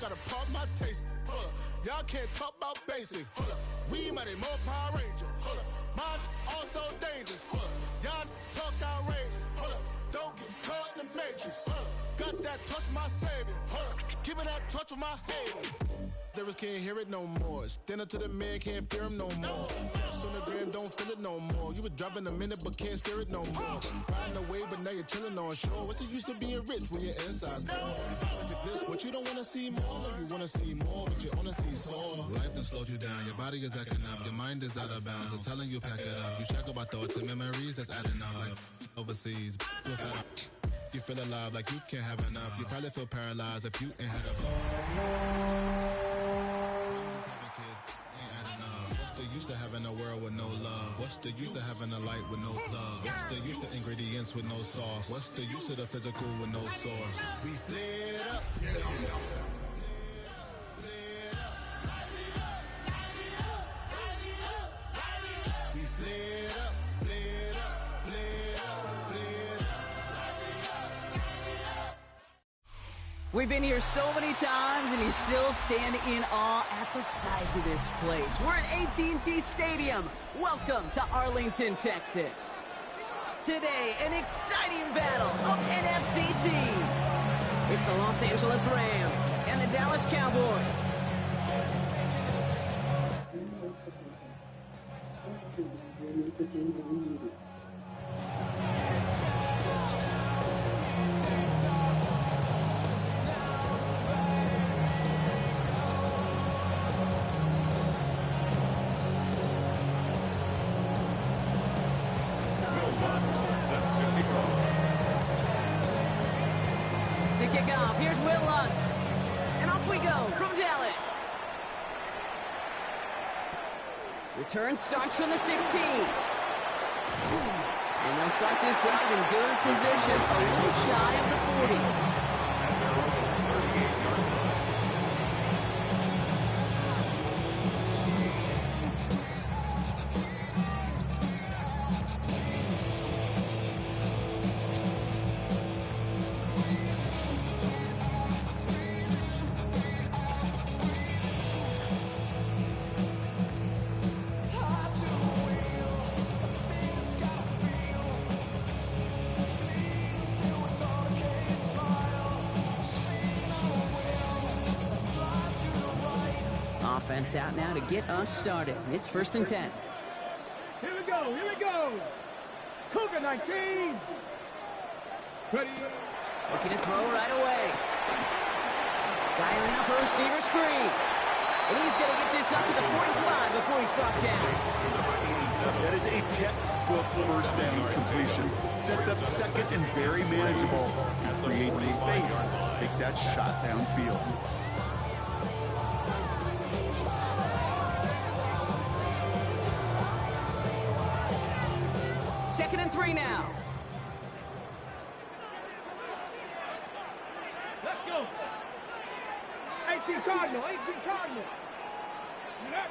gotta pop my taste. Hold up. Y'all can't talk about basic. Hold up. We mighty more Power Ranger. Hold up. Mine also dangerous. Hold up. Y'all talk outrageous. Hold up. Don't get caught in the matrix. Hold up. Got that touch of my savior. Hold up. Give it that touch of my hater. Lyrics can't hear it no more. Stand up to the man, can't fear him no more. Sonogram don't feel it no more. You were driving a minute but can't steer it no more. Riding away but now you're chilling on shore. What's the use of being rich when your inside's poor? Is it this what you don't wanna see more? You wanna see more but you wanna see sore. Life done slowed you down. Your body is acting up. Your mind is out of bounds. It's telling you pack it up. You shackle by thoughts and memories that's adding up. Like overseas. You feel alive like you can't have enough. You probably feel paralyzed if you ain't had a What's the use of having a world with no love? What's the use of having a light with no plug? What's the use of ingredients with no sauce? What's the use of the physical with no source? We flared up. We've been here so many times, and you still stand in awe at the size of this place. We're at AT&T Stadium. Welcome to Arlington, Texas. Today, an exciting battle of NFC teams. It's the Los Angeles Rams and the Dallas Cowboys. To kick off, here's Will Lutz. And off we go from Dallas. Return starts from the 16. And they'll start this drive in good position, a little shy of the 40. Offense out now to get us started. It's 1st and 10. Here we go, here we go. Cougar 19. Ready. Looking to throw right away. Dialing up a receiver screen. And he's going to get this up to the 45 before he's brought down. That is a textbook first down completion. Sets up second and very manageable. Creates space to take that shot downfield. 2nd and 3 now. Let's go. 18 Cardinal, 18 Cardinal. Back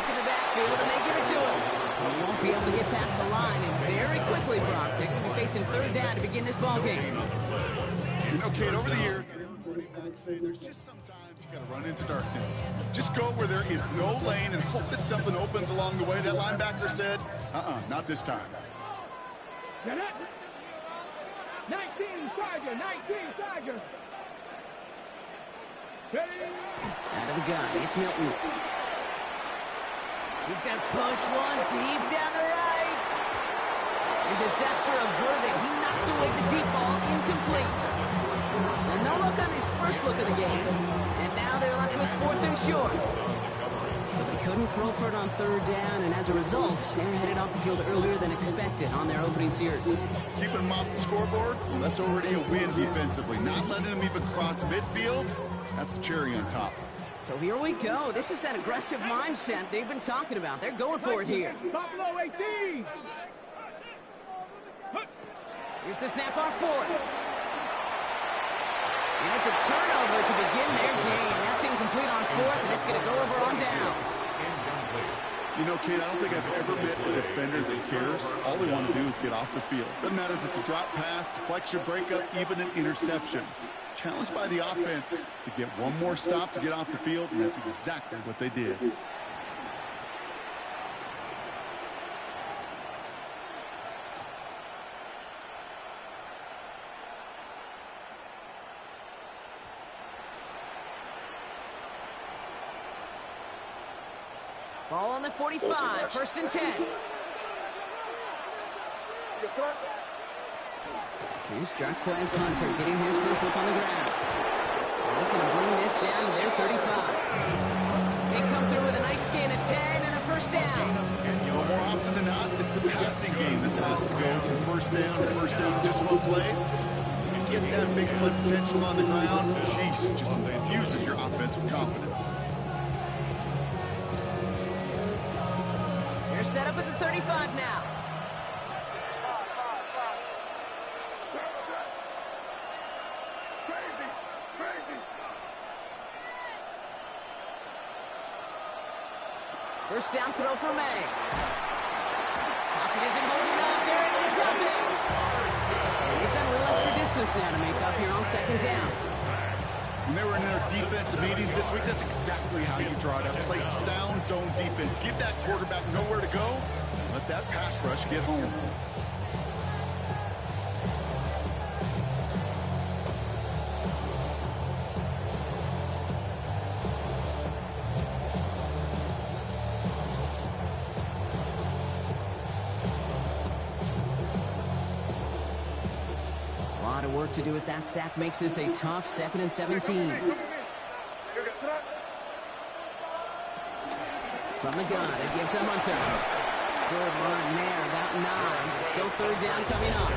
in the backfield, and they give it to him. He won't be able to get past the line, and very quickly, Brock, they're going to be facing 3rd down to begin this ball game. You know, Kate, over the years, running backs say there's just sometimes you got to run into darkness. Just go where there is no lane and hope that something opens along the way. That linebacker said, not this time. 19 Charger, 19 Charger. Out of the gun, it's Milton. He's going to push one deep down the right. And disaster averted. He knocks away the deep ball, incomplete. And no look on his first look of the game. And now they're left with 4th and short. So they couldn't throw for it on 3rd down, and as a result, they're headed off the field earlier than expected on their opening series. Keeping them off the scoreboard, well, that's already a win defensively. Not letting them even cross midfield, that's the cherry on top. So here we go. This is that aggressive mindset they've been talking about. They're going for it here. Buffalo 18. Here's the snap on 4th. And it's a turnover to begin their game. That's incomplete on 4th, and it's going to go over on downs. You know, Kate, I don't think I've ever met a defender that cares. All they want to do is get off the field. Doesn't matter if it's a drop pass, deflection, breakup, even an interception. challenged by the offense to get one more stop to get off the field, and that's exactly what they did. Ball on the 45, 1st and 10. Here's Jarquez Hunter getting his first look on the ground. And he's going to bring this down to their 35. They come through with a nice gain of 10 and a 1st down. You know, more often than not, it's a passing game that's asked to go from 1st down to 1st down in just one play. You get that big play potential on the ground, jeez, it just infuses your offense with confidence. They're set up at the 35 now. First down throw for May. Pocket isn't holding up. They're able to drop it. And they've got a little extra distance now to make up here on 2nd down. When they were in their defensive meetings this week, that's exactly how you draw it up. Play sound zone defense. Give that quarterback nowhere to go. Let that pass rush get home. Work to do as that sack makes this a tough 2nd and 17. From the gun, they give to Hunter. Good run there, about 9. Still 3rd down coming up.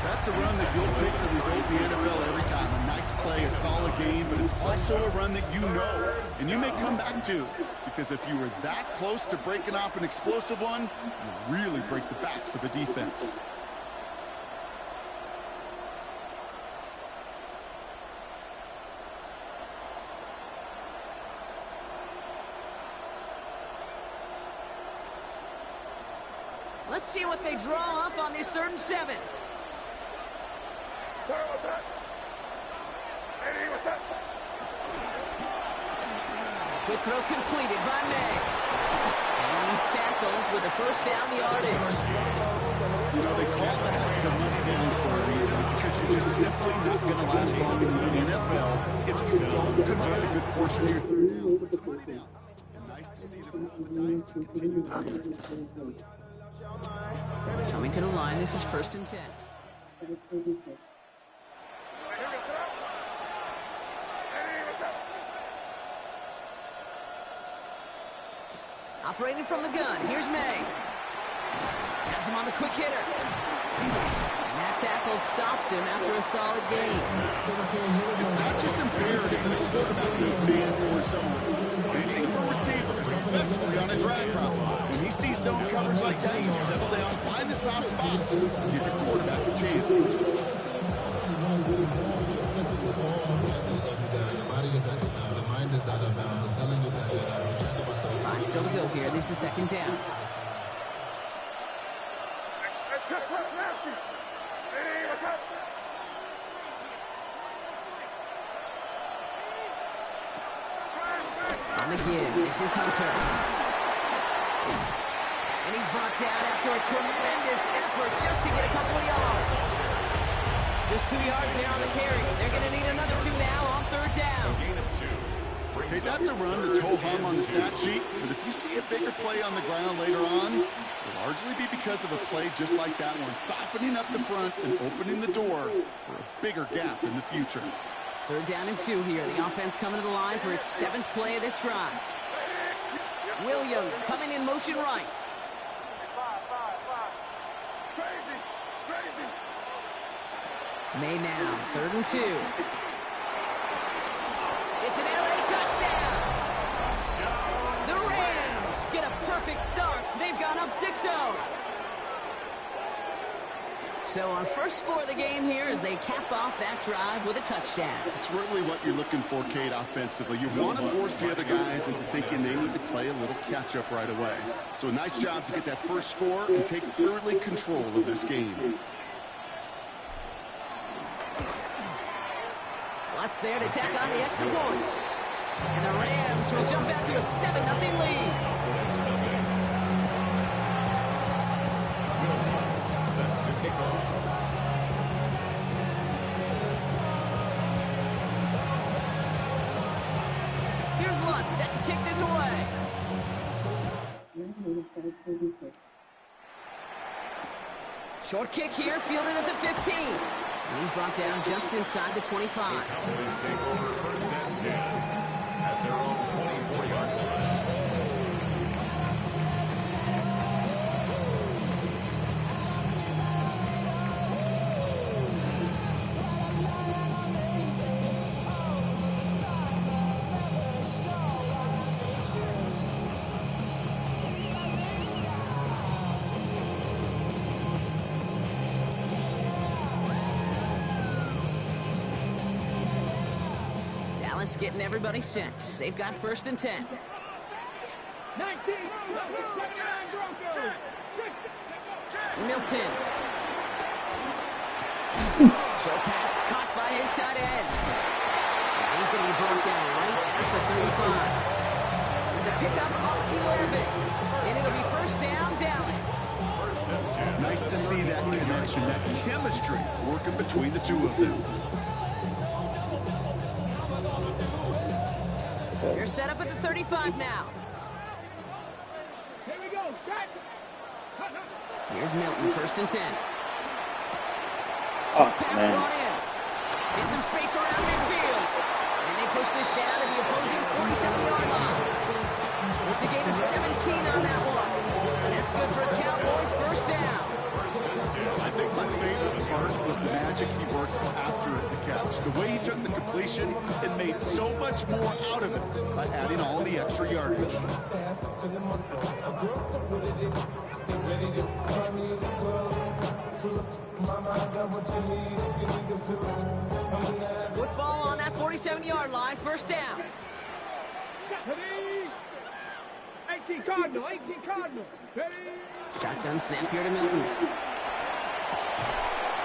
That's a run that you'll take the result in the NFL every time. A nice play, a solid game, but it's also a run that you know and you may come back to, because if you were that close to breaking off an explosive one, you really break the backs of a defense. Let's see what they draw up on this 3rd and 7. Quick throw completed by May. And he's tackled with a 1st down yardage. You know, they call that the money down for a reason, because you're just simply not going to last long in the NFL if you don't convert a good portion of your 3rd down. Put the money down. And nice to see them roll the dice and continue to see it. Coming to the line, this is 1st and 10. Operating from the gun, here's May. Has him on the quick hitter. And that tackle stops him after a solid gain. It's not just imperative that the quarterback knows man or zone. Same thing for a receiver, especially on a drag route. When he sees zone coverage like that, you settle down, find the soft spot, and give your quarterback a chance. 5 still to go here. This is 2nd down. On the give, this is Hunter. And he's brought down after a tremendous effort just to get a couple of yards. Just 2 yards there on the carry. They're going to need another 2 now on 3rd down. Okay, that's a run that's ho-hum on the stat sheet, but if you see a bigger play on the ground later on, it'll largely be because of a play just like that one, softening up the front and opening the door for a bigger gap in the future. 3rd down and 2 here. The offense coming to the line for its 7th play of this drive. Williams coming in motion right. May now, 3rd and 2. It's an LA touchdown. The Rams get a perfect start. They've gone up 6-0. So our first score of the game here as they cap off that drive with a touchdown. It's really what you're looking for, Kate, offensively. You want to force the other guys into thinking they need to play a little catch-up right away. So a nice job to get that first score and take early control of this game. Lots there to tack on the extra point. And the Rams will jump out to a 7-0 lead. Here's Lutz set to kick this away. Short kick here, fielded at the 15. And he's brought down just inside the 25. Cowboys take over first and 10 at their own 24-yard line. Getting everybody set. They've got first and 10. 19, 79 Broncos. Milton. Short pass caught by his tight end. And he's going to be brought down right at the 35. It's a pickup of 11. And it'll be first down, Dallas. Nice to see that connection, that chemistry working between the two of them. They're set up at the 35 now. Here we go. Here's Milton, first and 10. Oh, Pass man. brought in. Get some space around midfield. And they push this down to the opposing 47-yard line. It's a gain of 17 on that one. And that's good for a Cowboys first down. I think my favorite part was the magic he worked after the catch. The way he took the completion and made so much more out of it by adding all the extra yardage. Football on that 47-yard line, first down. 18 Cardinal. Ready? Shotgun snap here to Milton.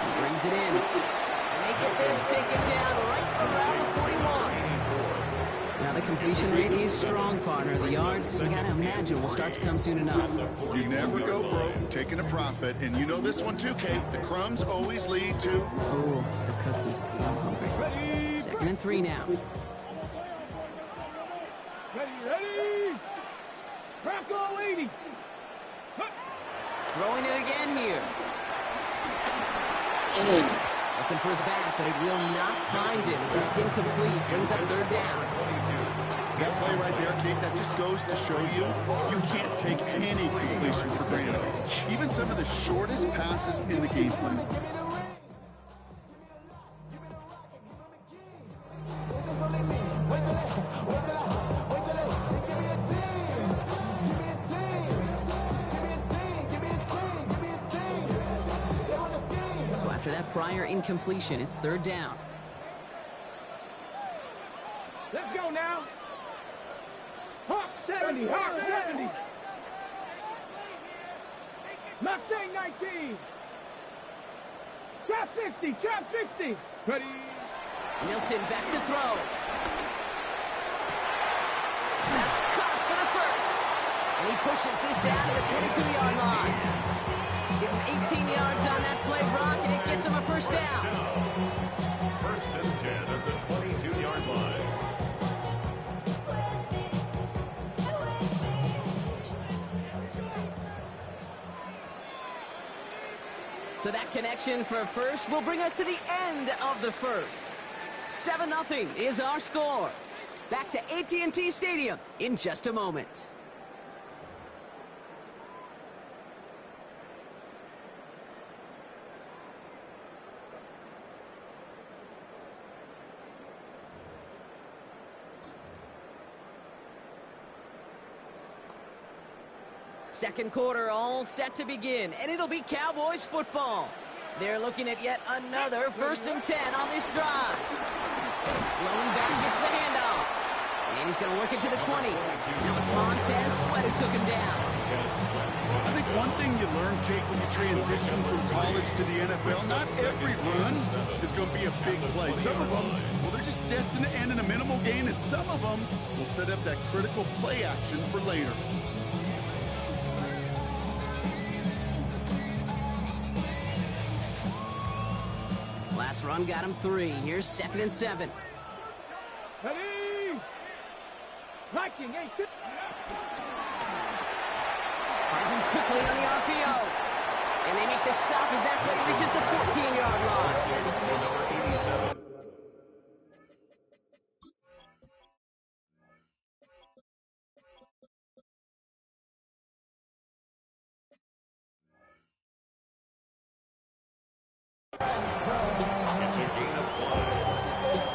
He brings it in. And they get there to take him down right around the 41. Now the completion rate is strong, partner. The yards, you got to imagine, will start to come soon enough. You never go broke taking a profit. And you know this one too, Kate. The crumbs always lead to... Oh, the cookie. I'm hungry. Second and 3 now. Ready? Bronco 80. Throwing it again here. Looking for his back, but it will not find him. It's incomplete. Brings up third down. That play right there, Kate, that just goes to show you, you can't take any completion for granted. Even some of the shortest passes in the game plan. After that prior incompletion, it's third down. Let's go now. Hawk 70. Mustang 19. Trap 60. Ready? Milton back to throw. That's caught for the first. And he pushes this down to the 22-yard line. Give him 18 yards on that play, Brock, and it gets him a first down. First and 10 at the 22-yard line. So that connection for first will bring us to the end of the first. 7-0 is our score. Back to AT&T Stadium in just a moment. Second quarter all set to begin, and it'll be Cowboys football. They're looking at yet another first and 10 on this drive. Lone back gets the handoff. And he's going to work it to the 20. Now it's Montez Sweat who took him down. I think one thing you learn, Kate, when you transition from college to the NFL, not every run is going to be a big play. Some of them, well, they're just destined to end in a minimal gain, and some of them will set up that critical play action for later. Last run got him 3. Here's 2nd and 7. Ready? Liking, hey, sit. Finds him quickly on the RPO. And they make the stop as that play reaches the 14-yard line. Number 87. It's a gain of 5.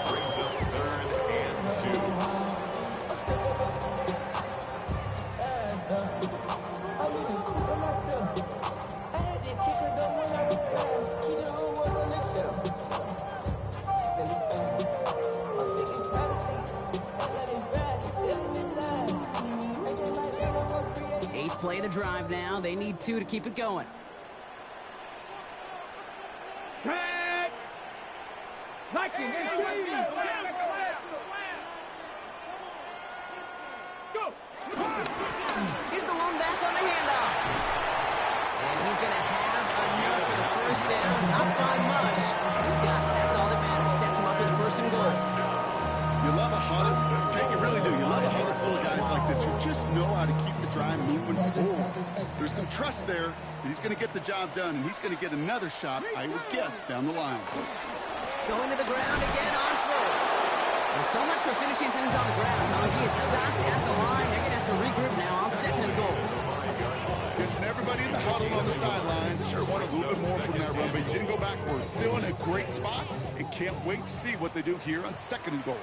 Brings up 3rd and 2. 8th play of the drive now. They need 2 to keep it going. Tag. Liking, hey, sit. Go. Here's the lone back on the handoff. And he's going to have enough for the first down. Not by much. He's got it. That's all that matters. Sets him up with the 1st and goal. You love a huddle, Kate, you really do. You love a huddle full of guys like this who just know how to keep the drive moving forward. There's some trust there that he's going to get the job done, and he's going to get another shot, I would guess, down the line. Going to the ground again on 1st. Well, so much for finishing things on the ground. Huh? He is stopped at the line. They're going to have to regroup now on 2nd and goal. Guessing everybody in the huddle on the sidelines sure wanted a little bit more from that run, but you didn't go backwards. Still in a great spot, and can't wait to see what they do here on 2nd and goal.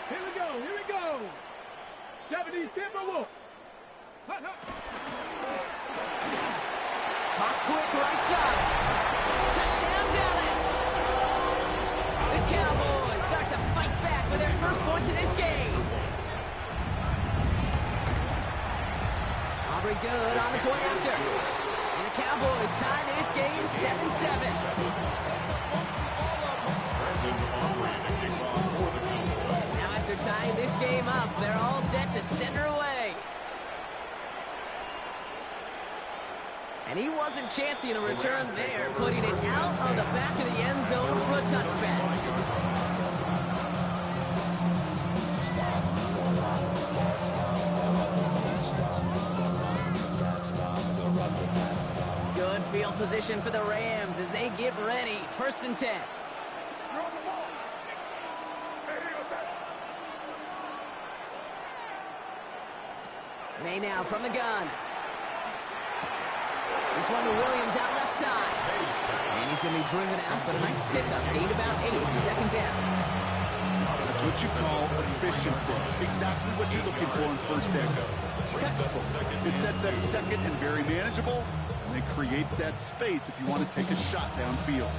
Here we go, here we go. 70 Timberwolves. Hot quick right side. Touchdown Dallas. The Cowboys start to fight back with their first points of this game. Aubrey good on the point after. And the Cowboys tie this game 7-7. Now after tying this game up, they're all set to send her away. And he wasn't chancing a return there, putting it out on the back of the end zone for a touchback. Good field position for the Rams as they get ready. 1st and 10. May now from the gun. This one to Williams out left side. And he's going to be driven out, but a nice pickup. Gained about 8, 2nd down. That's what you call efficiency. Exactly what you're looking for in 1st down. Textbook. It sets up 2nd and very manageable, and it creates that space if you want to take a shot downfield.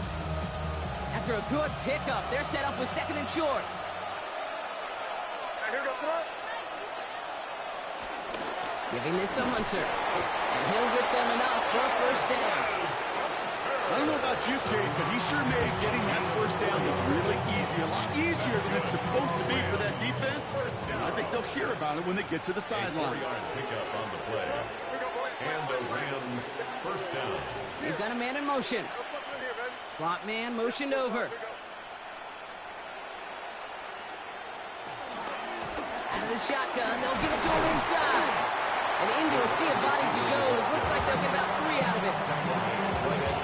After a good pickup, they're set up with 2nd and short. Giving this to Hunter. And he'll get them enough for a 1st down. I don't know about you, Kate, but he sure made getting that 1st down look really easy. A lot easier than it's supposed to be for that defense. I think they'll hear about it when they get to the sidelines. Pick up on the play. And the Rams 1st down. They've got a man in motion. Slot man motioned over. Out of the shotgun, they'll give it to him inside. And into a sea of bodies he goes. Looks like they'll get about 3 out of it.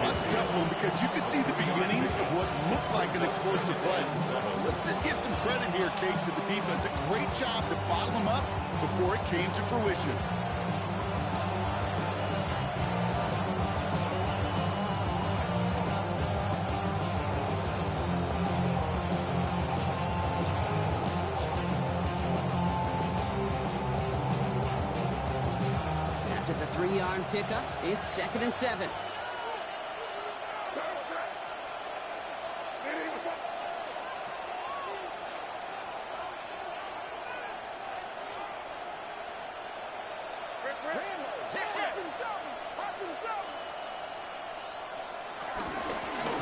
That's a tough one because you can see the beginnings of what looked like an explosive play. Let's give some credit here, Kate, to the defense. A great job to bottle them up before it came to fruition. After the 3-yard pickup, it's 2nd and 7.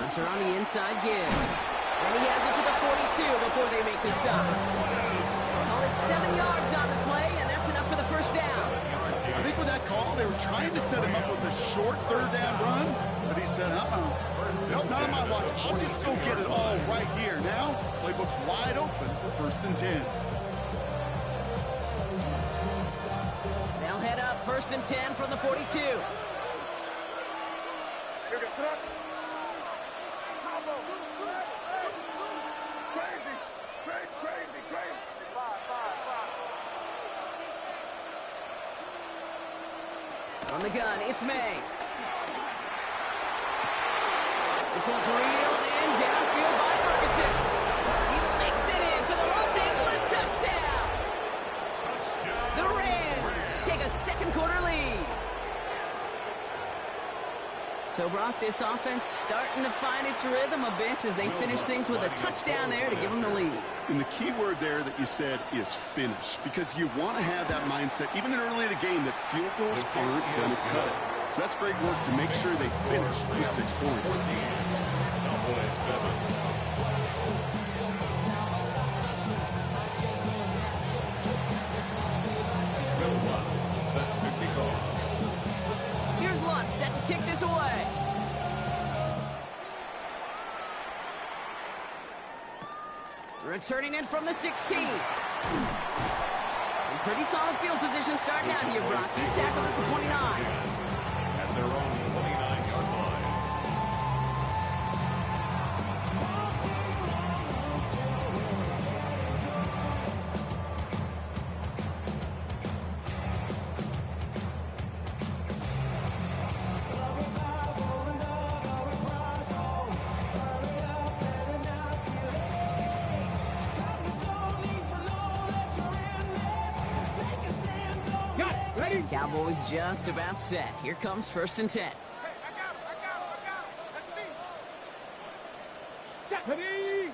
Hunter on the inside give. And he has it to the 42 before they make the stop. Call it 7 yards on the play, and that's enough for the first down. I think with that call, they were trying to set him up with a short third down run, but he said, nope, not on my watch. I'll just go get it all right here. Now, playbook's wide open for 1st and 10. They'll head up 1st and 10 from the 42. On the gun, it's May. This one's reeled in downfield by Ferguson. He makes it in for the Los Angeles touchdown. The Rams take a second quarter lead. So, Brock, this offense starting to find its rhythm a bit as they finish things with a touchdown there to give them the lead. And the key word there that you said is finish, because you want to have that mindset, even early in the game, that field goals aren't going to cut it. So that's great work to make sure they finish with 6 points. Here's Lutz set to kick this away. Returning it from the 16. In pretty solid field position starting out here, Brock. He's tackled at the 29. At their own 29-yard line. Cowboys just about set. Here comes 1st and 10. Ready?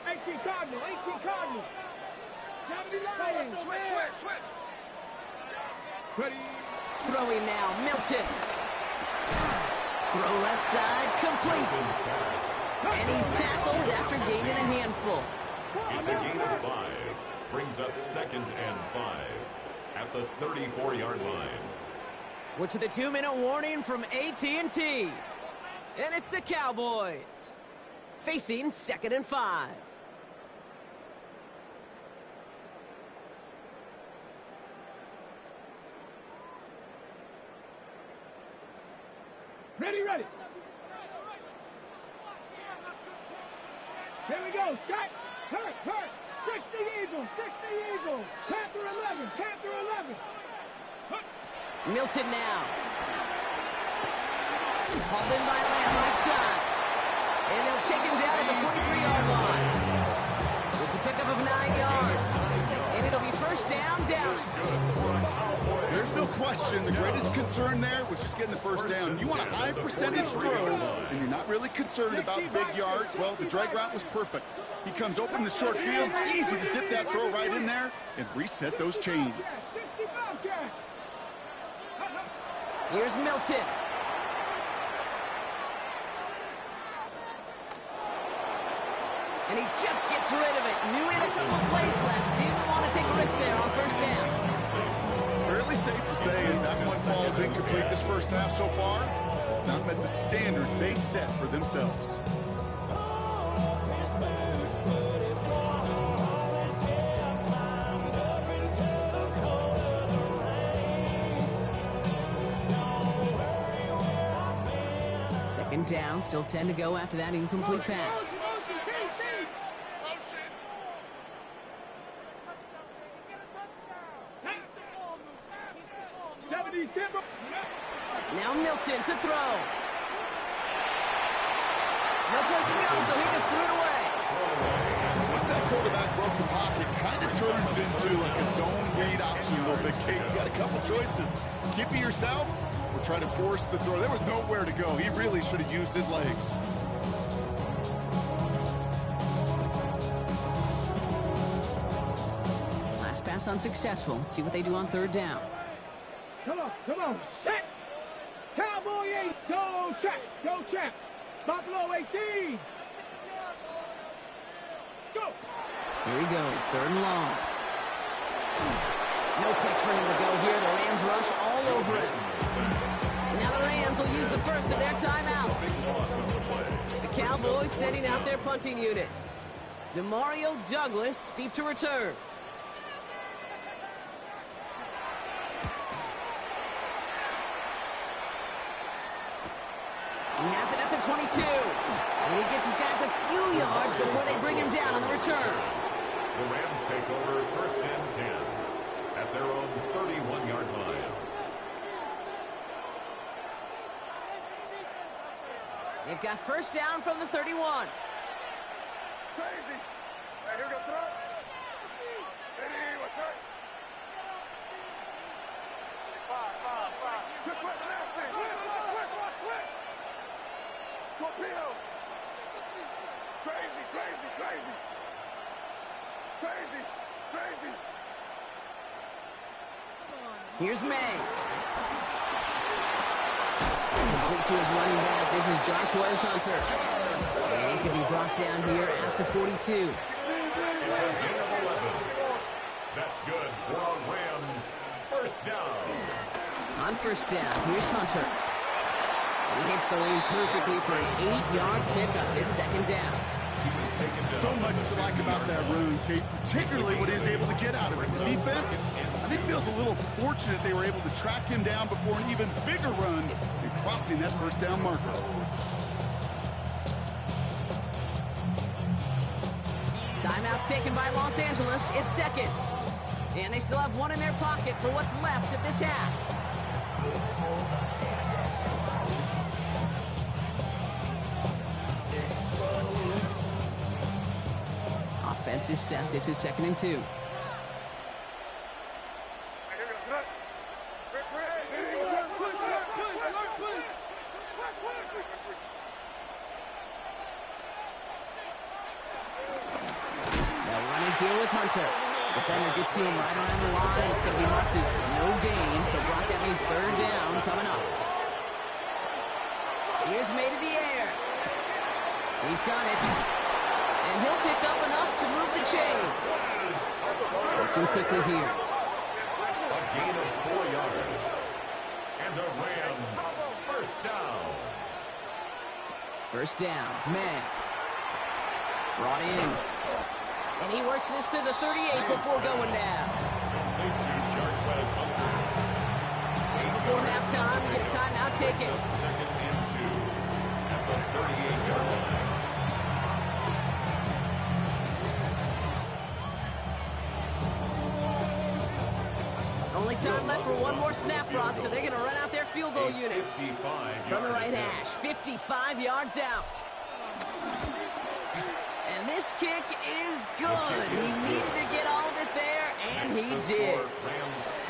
18 Cardinal, 18 Cardinal. 79. Switch. Ready? Throwing now, Milton. Throw left side, complete. And he's tackled after gaining a handful. It's a gain of 5. Brings up 2nd and 5. At the 34-yard line. We're to the 2-minute warning from AT&T. And it's the Cowboys facing 2nd and 5. Ready. Here we go. Shot. Hurt. 60 Eagles. Panther 11. Milton now. Hauled in by Lamb right side. And they'll take him down at the 43-yard line. It's a pickup of 9 yards. And it'll be 1st down, Dallas. There's no question the greatest concern there was just getting the 1st down. You want a high percentage throw, and you're not really concerned about big yards. Well, the drag route was perfect. He comes open in the short field. It's easy to zip that throw right in there and reset those chains. Here's Milton. And he just gets rid of it. Knew he had a couple plays left. Didn't want to take a risk there on 1st down. Fairly safe to say is that one ball's incomplete this 1st half so far. It's not met the standard they set for themselves. Second down, still 10 to go after that incomplete pass. Now Milton to throw. No place to go, so he just threw it away. Once that quarterback broke the pocket, kind of turns into like a zone read option a little bit. Kate, you got a couple choices. Keep it yourself or try to force the throw. There was nowhere to go. He really should have used his legs. Last pass unsuccessful. Let's see what they do on 3rd down. Come on. Set. Cowboy 8. Go check. champ. Buffalo 18. Go. Here he goes, 3rd and long. No place for him to go here. The Rams rush all over it. Now the Rams will use the first of their timeouts. The Cowboys setting out their punting unit. Demario Douglas, deep to return. He has it at the 22. And he gets his guys a few yards before they bring him down on the return. The Rams take over 1st and 10 at their own 31-yard line. They've got 1st down from the 31. Crazy. Hey, here we go, throw. Hey, what's up? 5. Quick, nasty. Switch. Torpedo. Crazy. Here's May. Complete to his running back. This is Jarquez Hunter. And he's going to be brought down here at the 42. It's a gain of 11. That's good for our Rams. 1st down. On 1st down, here's Hunter. And he hits the lane perfectly for an 8-yard pickup. It's 2nd down. So much to like about that run, Kate, particularly what he was able to get out of it. The defense, I think, feels a little fortunate they were able to track him down before an even bigger run and crossing that 1st down marker. Timeout taken by Los Angeles. It's 2nd. And they still have one in their pocket for what's left of this half. Offense is set. This is 2nd and 2. Here with Hunter. Defender gets to him right around the line. It's going to be marked as no gain, so Brock, that means 3rd down coming up. Here's May to the air. He's got it. And he'll pick up enough to move the chains. Working quickly here. A gain of 4 yards. And the Rams 1st down. 1st down. May. Brought in. And he works this to the 38 before going down. Just before halftime, we get a timeout taken. 2nd and 2 at the 38-yard line. Only time left for one more snap, Rob, so they're going to run out their field goal unit. From the right hash, 55 yards out. And this kick is good. He needed to get all of it there, and he did.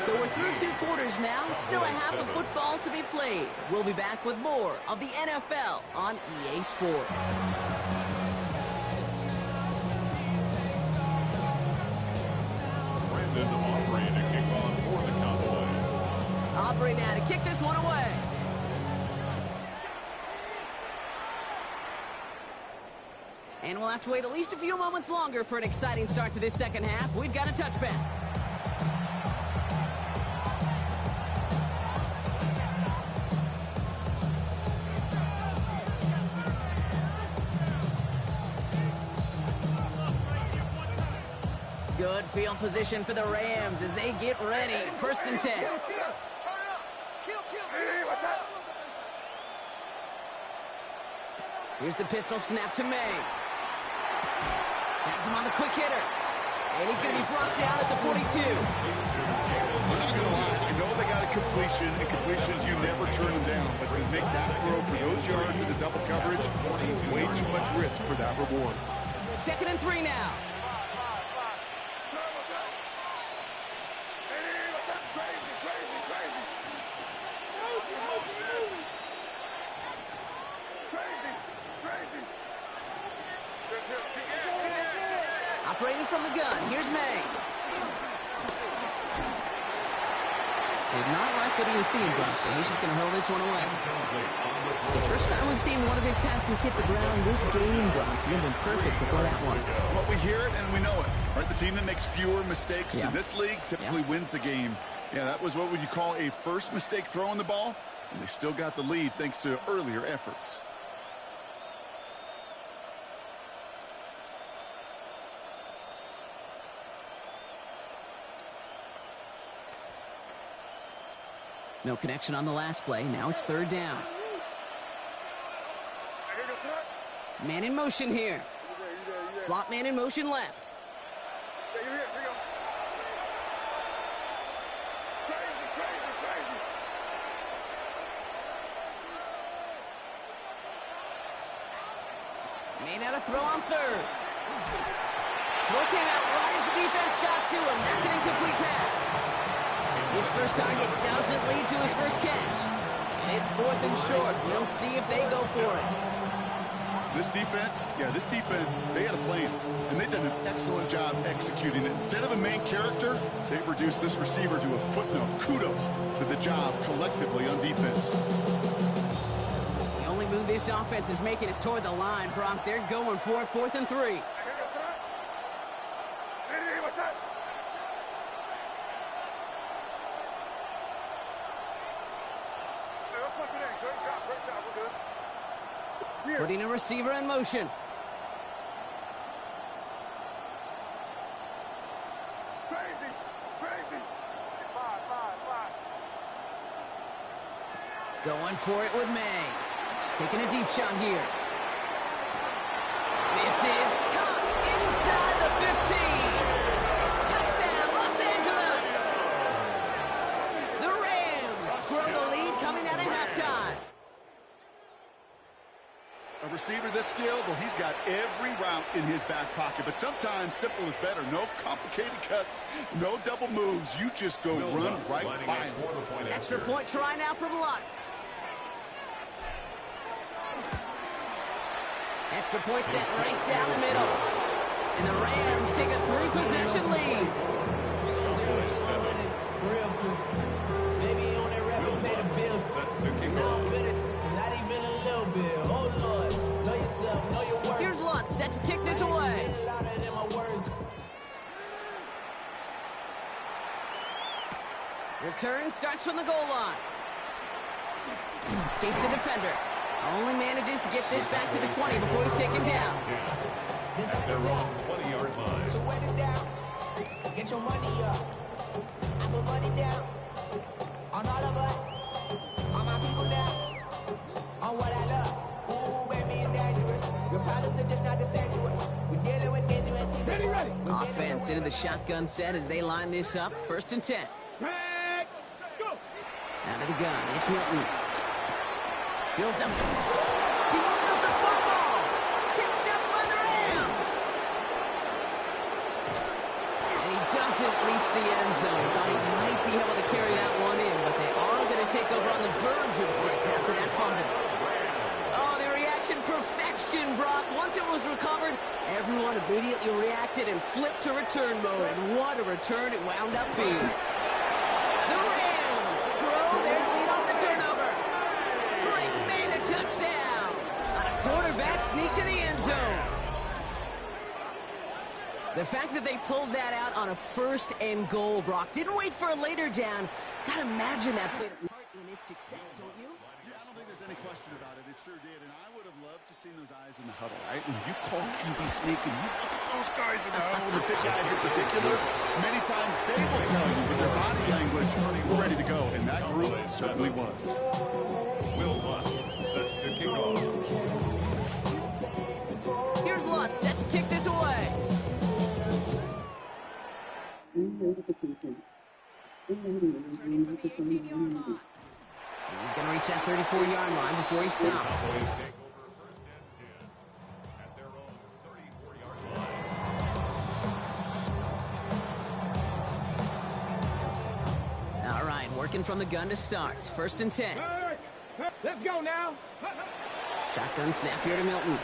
So we're through 2 quarters now. Still a half of football to be played. We'll be back with more of the NFL on EA Sports. Brandon Aubrey to kick on for the Cowboys. Aubrey now to kick this one away. And we'll have to wait at least a few moments longer for an exciting start to this 2nd half. We've got a touchback. Good field position for the Rams as they get ready. 1st and 10. Here's the pistol snap to May. Has him on the quick hitter. And he's going to be brought down at the 42. I'm not going to lie. I know they got a completion, and completions, you never turn them down. But to make that throw for those yards in the double coverage, way too much risk for that reward. 2nd and 3 now. Operating from the gun, here's May. Did not like what he was seeing, Brock, so he's just going to hurl this one away. It's the first time we've seen one of his passes hit the ground this game, Brock. He had been perfect before that one. Well, we hear it and we know it, right? The team that makes fewer mistakes in this league typically wins the game. Yeah, that was what would you call a first mistake throwing the ball, and they still got the lead thanks to earlier efforts. No connection on the last play. Now it's third down. Man in motion here. Slot man in motion left. Made out a throw on third. Throw came out right as the defense got to him. That's an incomplete pass. His first target doesn't lead to his first catch. And it's 4th and short. We'll see if they go for it. This defense, they had a plan. And they've done an excellent job executing it. Instead of a main character, they've reduced this receiver to a footnote. Kudos to the job collectively on defense. The only move this offense is making is toward the line, Brock. They're going for it, 4th and 3. Putting a receiver in motion. Going for it with May. Taking a deep shot here. This is caught inside the 15. Touchdown, Los Angeles. The Rams grow the lead coming out of halftime. A receiver this skilled, well, he's got every route in his back pocket. But sometimes simple is better. No complicated cuts, no double moves. You just go run right by him. Extra point try now from Lutz. Extra point set right down the middle. And the Rams take a 3-possession lead. Real quick. Maybe on that rapid pay the bills. Not even a little bit. Oh, Lord. Know yourself, know your worth. Here's Lutz set to kick this away. Return starts from the goal line. Escapes the defender. Only manages to get this back to the 20 before he's taken down. At their own 20-yard line. So wet it down. Get your money up. I put money down. On all of us. On my people now. On what I love. Ooh, baby, it's dangerous. Your problems are just not the same to us. We're dealing with things you ain't seen before. Ready. Offense into the shotgun set as they line this up. 1st and 10. Back. Go. Out of the gun. It's Milton. Built up. He loses the football. Picked up by the Rams. And he doesn't reach the end zone. Thought he might be able to carry that one in, but they are going to take over on the verge of 6 after that fumble. Oh, the reaction perfection, Brock. Once it was recovered, everyone immediately reacted and flipped to return mode. And what a return it wound up being. The Rams scroll their lead on the turnover. Drake made a touchdown on a quarterback sneak to the end zone. The fact that they pulled that out on a 1st and goal, Brock, didn't wait for a later down. Gotta imagine that played a part in its success, don't you? Yeah, I don't think there's any question about it. It sure did. And I would have loved to see those eyes in the huddle, right? When you call QB sneak and you look at those guys in the huddle, the big guys in particular, many times they will tell you with their body language, we're ready to go. And that group certainly was. Will Lutz set to kick off. Here's Lutz set to kick this away. He's going to reach that 34-yard line before he stops. Cowboys take over 1st and 10 at their own 34-yard line. All right, working from the gun to start. 1st and 10. Let's go now. Shotgun snap here to Milton.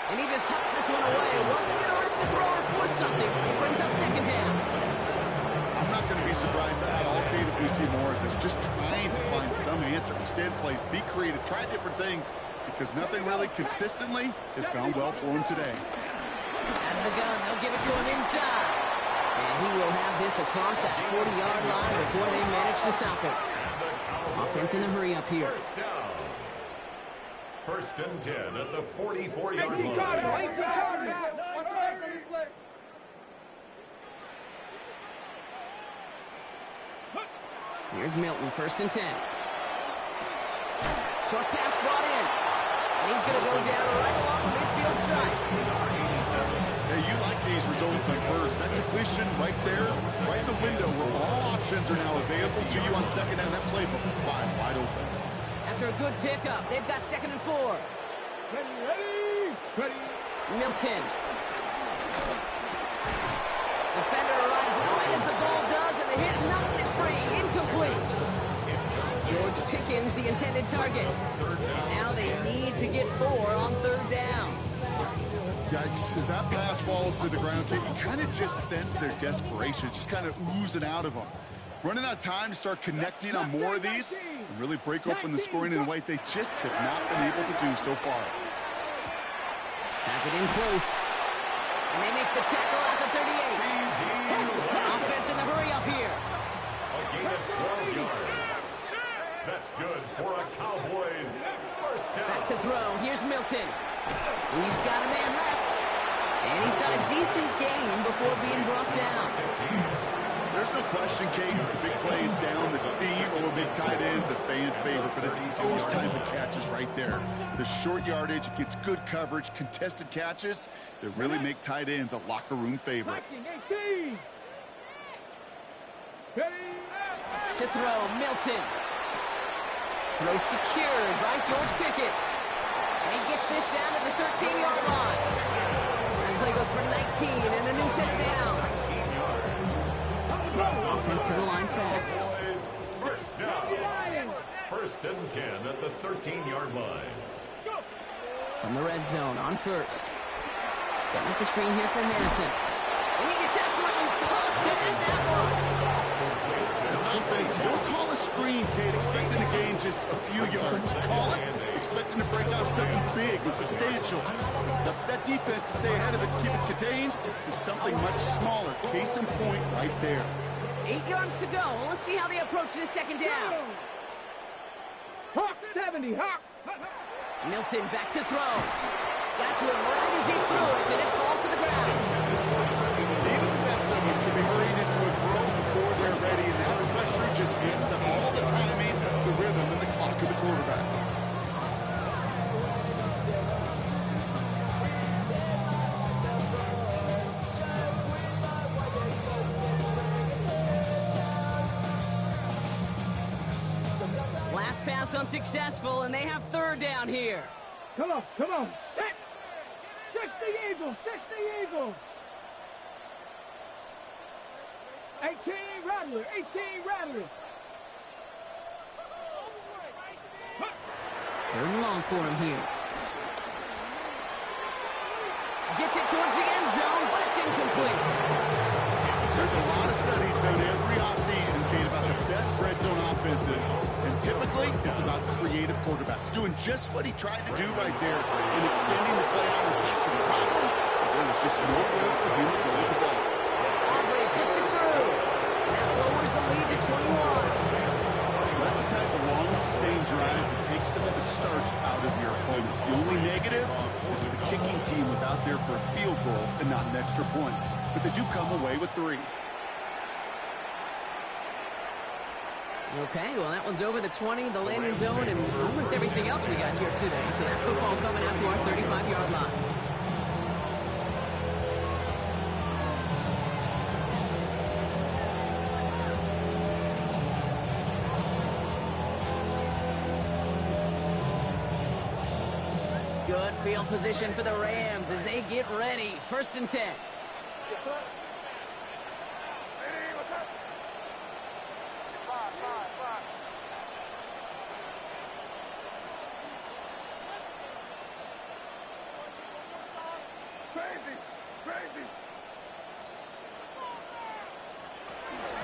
And he just hucks this one away. Wasn't going to risk a throw or force something. It brings up 2nd down. be surprised at all, Kate, if we see more of this. Just trying to find some answer. Extend plays, be creative, try different things, because nothing really consistently has gone well for him today. Out of the gun, they'll give it to him inside. And he will have this across that 40-yard line before they manage to stop it. Offense in the hurry up here. First down. First and 10 at the 44-yard line. Here's Milton, first and 10. Short pass brought in. And he's going to go down right along the midfield stripe. Hey, you like these results on first. That completion right there, right in the window where all options are now available to you on second down. That playbook wide open. After a good pickup, they've got 2nd and 4. Ready. Milton. Defender arrives right as the ball does, and the hit knocks it free. Incomplete. George Pickens, the intended target. And now they need to get 4 on 3rd down. Yikes, as that pass falls to the ground, you kind of just sense their desperation, just kind of oozing out of them. Running out of time to start connecting on more of these and really break open the scoring in a way they just have not been able to do so far. Has it in close. And they make the tackle at the 38. Offense in the hurry up here. A gain of 12 yards. That's good for a Cowboys first down. Back to throw. Here's Milton. He's got a man left. And he's got a decent gain before being brought down. There's no question, Kate, the big plays down the seam or big tight ends a fan favorite, but it's those type of catches right there. The short yardage gets good coverage, contested catches that really make tight ends a locker room favorite. To throw, Milton. Throw secured by George Pickett. And he gets this down to the 13-yard line. That play goes for 19 and a new set of downs. Offense to the line fast. First down. First and 10 at the 13-yard line. From the red zone on first. Setting up the screen here for Harrison. And he gets absolutely poked in that one. As an offense, you don't call a screen, Kate, expecting to gain just a few yards. Call it, expecting to break out something big and substantial. It's up to that defense to stay ahead of it, to keep it contained to something much smaller. Case in point right there. 8 yards to go. Let's see how they approach this second down. Hawk 70, Hawk. Milton back to throw. Got to him right as he threw it, and it falls to the ground. Even the best of them can be hurried into a throw before they're ready, and that pressure just messed up all the timing, the rhythm, and the clock of the quarterback. Last pass unsuccessful, and they have 3rd down here. Come on. Check the Eagles. 18 Rattler. 3rd and long for him here. Gets it towards the end zone, but it's incomplete. There's a lot of studies done every offseason, Kate, about the best red zone offenses. And typically, it's about creative quarterbacks doing just what he tried to do right there in extending the play out. The problem is there was just nowhere for him to go with the ball. Aubrey puts it through. And that lowers the lead to 21. That's the type of long, sustained drive that takes some of the starch out of your opponent. The only negative is if the kicking team was out there for a field goal and not an extra point. But they do come away with 3. Okay, well, that one's over the 20, the landing zone, and almost everything else we got here today. So that football coming out to our 35-yard line. Good field position for the Rams as they get ready. 1st and 10.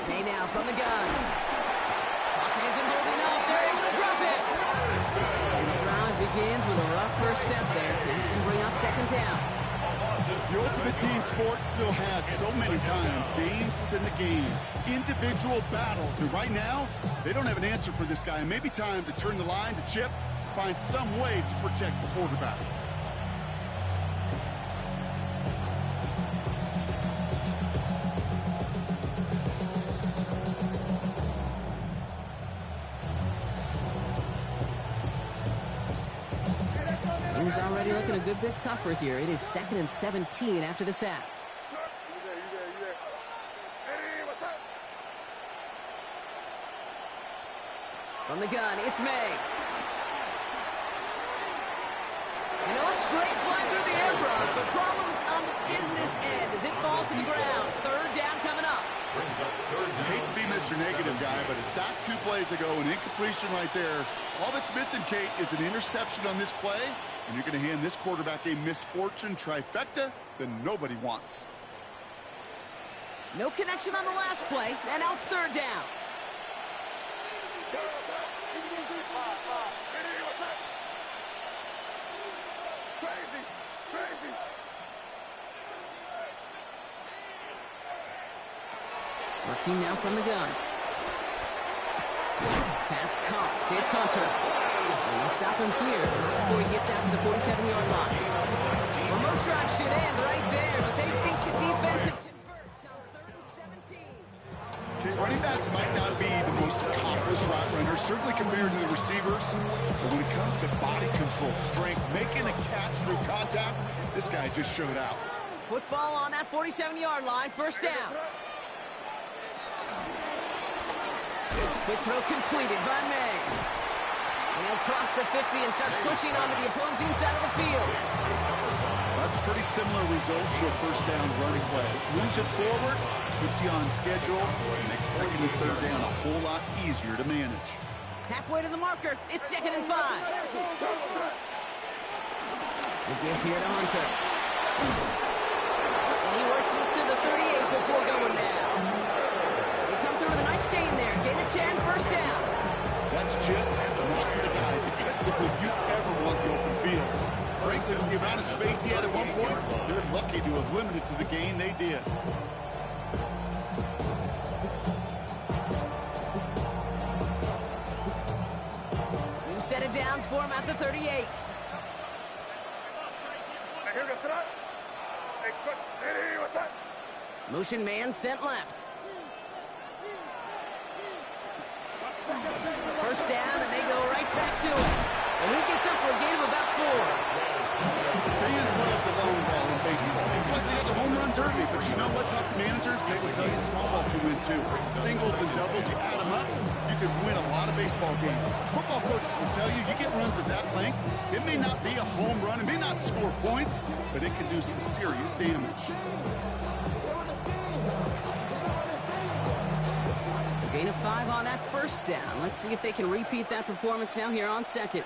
They now from the gun. Pocket isn't holding up. They're able to drop it. And the drive begins with a rough first step there. That's going to bring up second down. The ultimate team sport still has so many times games within the game, individual battles, and right now, they don't have an answer for this guy. It may be time to turn the line to Chip, find some way to protect the quarterback. Things already looking a good bit tougher here. It is 2nd and 17 after the sack. From the gun, it's May. And it looks great flying through the air, Brock, but problems on the business end as it falls to the ground. Third down coming up. I hate to be Mr. Negative guy, but a sack 2 plays ago, an incompletion right there. All that's missing, Kate, is an interception on this play, and you're going to hand this quarterback a misfortune trifecta that nobody wants. No connection on the last play, and now it's third down. Working now from the gun. Pass caught. It's Hunter. And they'll stop him here before he gets out to the 47-yard line. Well, most drives should end right there, but they beat the defense and converts on 3rd and 17. Okay, running backs might not be the most accomplished route runners, certainly compared to the receivers, but when it comes to body control, strength, making a catch through contact, this guy just showed out. Football on that 47-yard line, first down. Quick throw completed by May. And he'll cross the 50 and start pushing onto the opposing side of the field. That's a pretty similar result to a first down running play. Moves it forward, keeps you on schedule, makes second and third down a whole lot easier to manage. Halfway to the marker, it's 2nd and 5. The give here to Hunter. And he works this to the 38 before going down. They come through with a nice gain there. Gain of 10, first down. That's just not the guy defensively you ever want the open field. Frankly, with the amount of space he had at one point, they're lucky to have limited to the gain they did. New set of downs for him at the 38. Motion man sent left. First down, and they go right back to it. And he gets up for a gain of about 4. Fans love the long ball in baseball. It's like they got the home run derby, but you know what? Talk to managers, they will tell you small ball can win too. Singles and doubles, you add them up, you can win a lot of baseball games. Football coaches will tell you, you get runs of that length, it may not be a home run, it may not score points, but it can do some serious damage. Gain of 5 on that first down. Let's see if they can repeat that performance now here on second.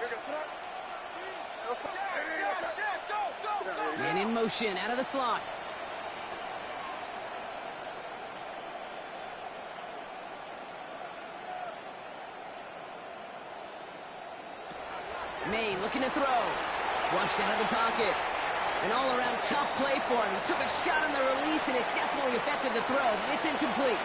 Man in motion, out of the slot. Maine looking to throw. Flushed out of the pocket. An all-around tough play for him. He took a shot on the release, and it definitely affected the throw. It's incomplete.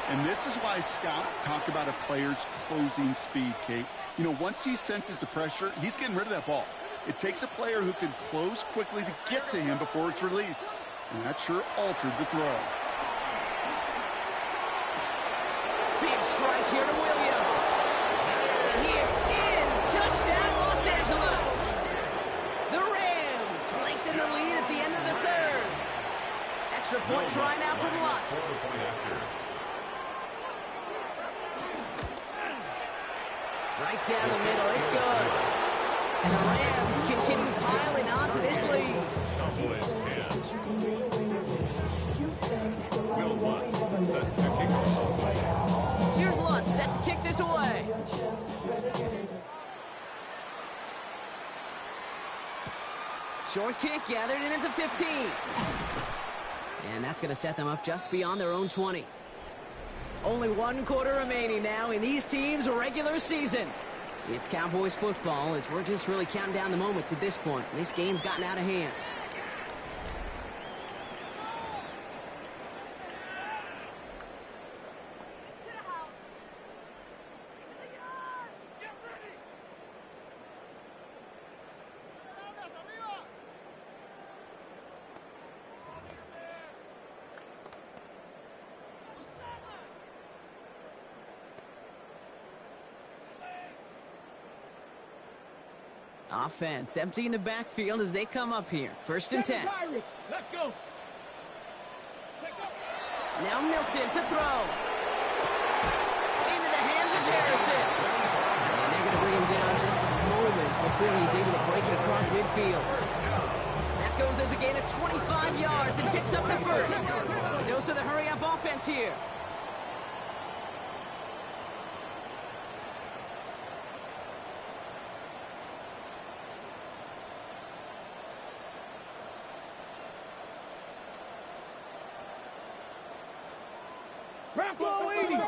And this is why scouts talk about a player's closing speed, Kate. You know, once he senses the pressure, he's getting rid of that ball. It takes a player who can close quickly to get to him before it's released. And that sure altered the throw. Big strike here to Williams. And he is in. Touchdown, Los Angeles. The Rams lengthen the lead at the end of the third. Extra point try now from Lutz. Right down the middle, it's good. And the Rams continue piling onto this lead. Cowboys 10. Will Lutz sets the kickoff. Here's Lutz set to kick this away. Short kick gathered in at the 15. And that's going to set them up just beyond their own 20. Only one quarter remaining now in these teams' regular season. It's Cowboys football as we're just really counting down the moments at this point. This game's gotten out of hand. Offense emptying the backfield as they come up here. 1st and 10. Let's go. Now Milton to throw. Into the hands of Harrison. And they're going to bring him down just a moment before he's able to break it across midfield. That goes as a gain of 25 yards and picks up the first. A dose of the hurry-up offense here. Bronco 80.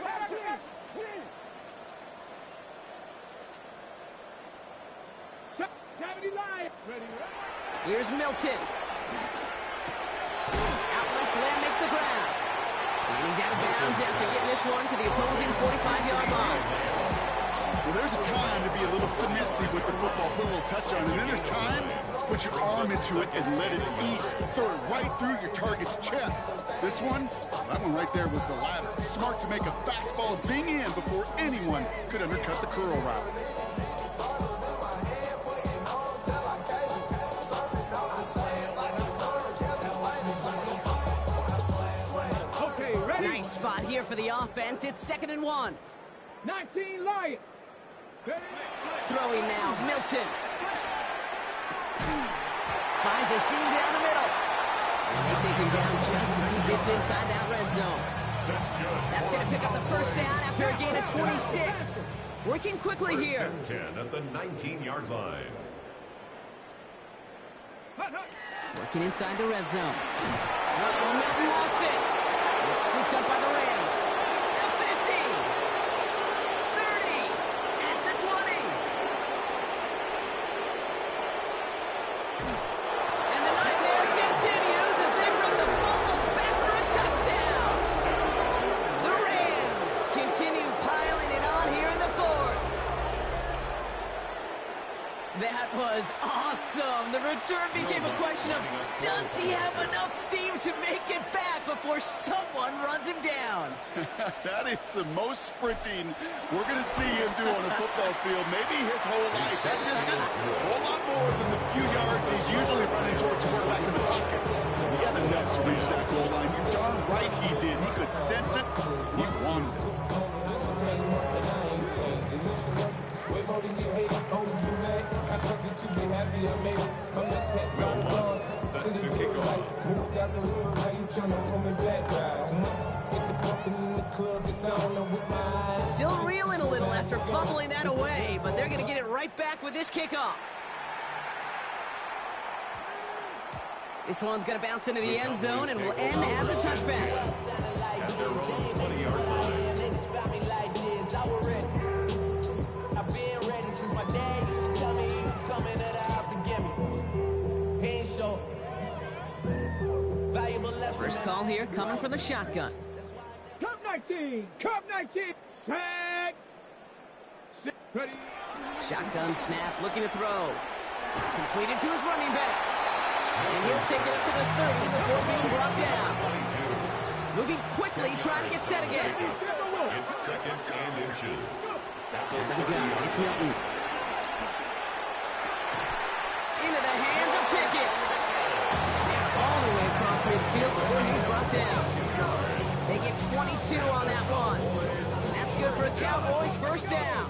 Here's Milton. Out left, Lamb makes the grab. And he's out of bounds after getting this one to the opposing 45-yard line. Well, there's a time to be a little finessey with the football, put a little touch on it, and then there's time to put your arm into it and let it eat. Throw it right through your target's chest. This one, that one right there was the latter. Smart to make a fastball zing in before anyone could undercut the curl route. Okay, ready? Nice spot here for the offense. It's 2nd and 1. 19 Lions. Throwing now, Milton. Finds a seam down the middle. And they take him down just as he gets inside that red zone. That's going to pick up the first down after a gain of 26. Working quickly here. 10 at the 19-yard line. Working inside the red zone. Milton lost it. It's scooped up by the Rams. The 50. 30. At the 20. And the nightmare continues as they bring the ball back for a touchdown. The Rams continue piling it on here in the 4th. That was awesome. The return became a question of, does he have enough steam to make it back before someone runs him down? That is the most sprinting we're going to see him do on a football field, maybe his whole life. That distance, a whole lot more than the few yards he's usually running towards the quarterback in the pocket. He had enough to reach that goal line. You're darn right he did. He could sense it. He wanted it. Wilmots set to kick off. Still reeling a little after fumbling that away, but they're going to get it right back with this kickoff. This one's going to bounce into the end zone and will end as a touchback. At their own 20-yard line. I've been ready since my dad used to tell me he could come into the house to get me. He ain't show valuable lesson. First call here coming from the shotgun. Cup 19. Cup 19. Tag. Ready. Shotgun snap, looking to throw. Completed to his running back. And he'll take it up to the 30 before being brought down. Moving quickly, trying to get set again. It's 2nd and inches. There we go. It's Milton. Into the hands of Pickett. They're all the way across midfield before he's brought down. They get 22 on that one. And that's good for a Cowboys first down.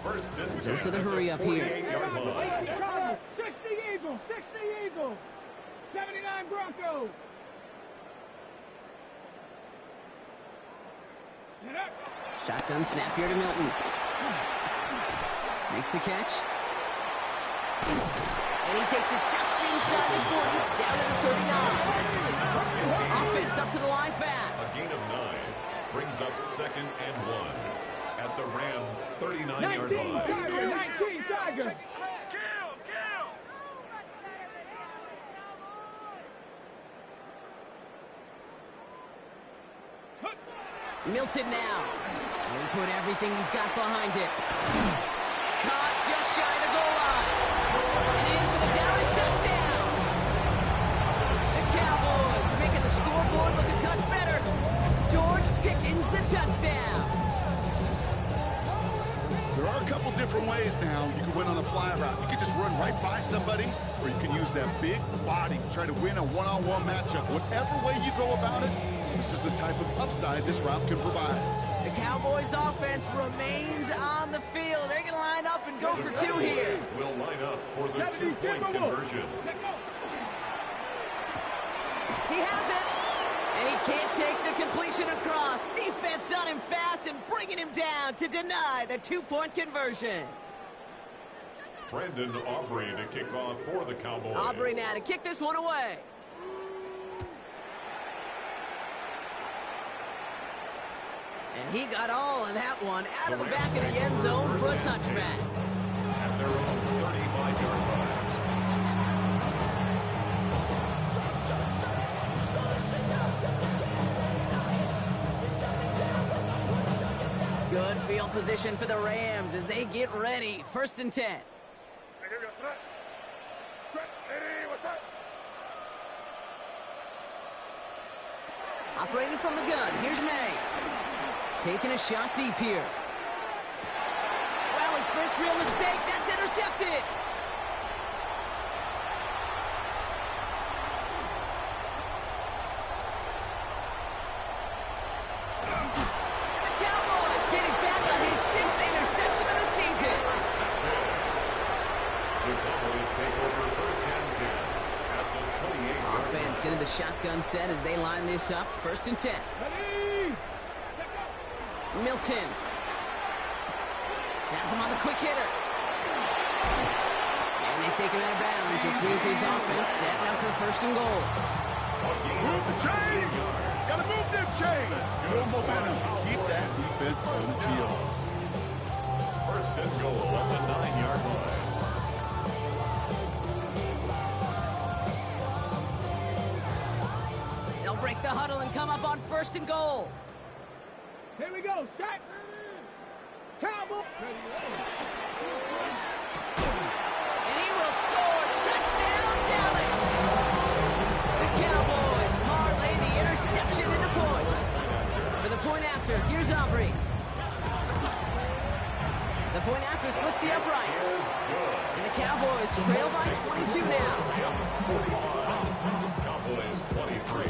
First and 10 Dose of the hurry up here. 48-yard line. 60 Eagles. 60 Eagles. 79 Broncos. Get up. Shotgun snap here to Milton. Makes the catch. And he takes it just inside the 40, down to the 39. Offense up to the line fast. A gain of 9. brings up 2nd and 1 at the Rams' 39-yard 19 line. Tiger, 19 Tiger. Milton now. He put everything he's got behind it. Caught just shy of the goal line. And in for the Dallas touchdown. The Cowboys making the scoreboard look a touch better. George Pickens the touchdown. There are a couple different ways now you can win on a fly route. You can just run right by somebody, or you can use that big body, try to win a one-on-one matchup. Whatever way you go about it, this is the type of upside this route can provide. The Cowboys offense remains on the field. They're going to line up and go for two here. Will line up for the 2-point conversion. He has it. And he can't take the completion across. Defense on him fast and bringing him down to deny the 2-point conversion. Brandon Aubrey to kick off for the Cowboys. Aubrey now to kick this one away. And he got all of that one out of the back of the end zone for a touchback. At their own 35-yard line. Good field position for the Rams as they get ready. 1st and 10. Operating from the gun, here's May. Taking a shot deep here. Wow, his first real mistake. That's intercepted. And the Cowboys getting back on his 6th interception of the season. The Cowboys take over 1st and 10 at the 28-yard Offense into the shotgun set as they line this up. 1st and 10. Milton. Has him on the quick hitter. And they take him out of bounds, which means his offense setting up for 1st and goal. Move the chain! Gotta move them chains! Good momentum. Keep that defense on its heels. 1st and goal at the 9-yard line. They'll break the huddle and come up on 1st and goal. Here we go, set. Cowboy. And he will score. Touchdown, Dallas. The Cowboys parlay the interception into points. For the point after, here's Aubrey. The point after splits the uprights. And the Cowboys trail by 22 now. Cowboys 23.